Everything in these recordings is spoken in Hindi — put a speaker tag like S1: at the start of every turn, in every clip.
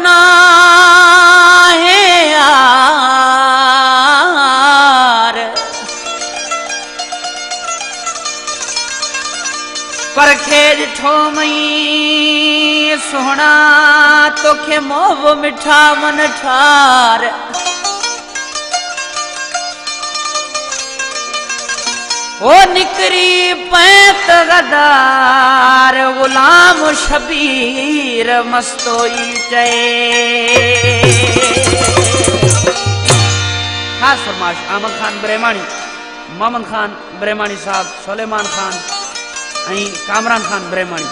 S1: सुना है यार, परखे ॾिठो मई सोहणा तोखे मोह मिठा मन ठार। ओ निकरी पैत गदार गुलाम शबीर मस्तोई चए। खास फरमाश अहमद खान ब्रह्माणी, मोहम्मद खान ब्रह्माणी साहब, सुलेमान खान ऐं कामरान खान ब्रह्माणी।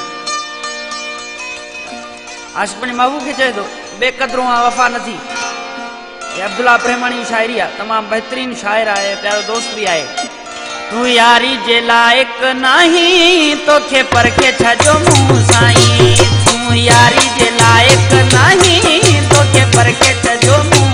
S1: आशिक़ पंहिंजे महबूब खे चए थो बेक़दरूं आहे वफ़ा नथी। ये अब्दुल्ला ब्रह्माणी जी शाइरी आहे, तमामु बहितरीन शाइर आहे, प्यारो दोस्त भी आहे। तू यारी जे लायक नहीं तोखे परखे छजो मुंह साईं। तू यारी जे लायक नहीं तोखे परखे छजो मुंह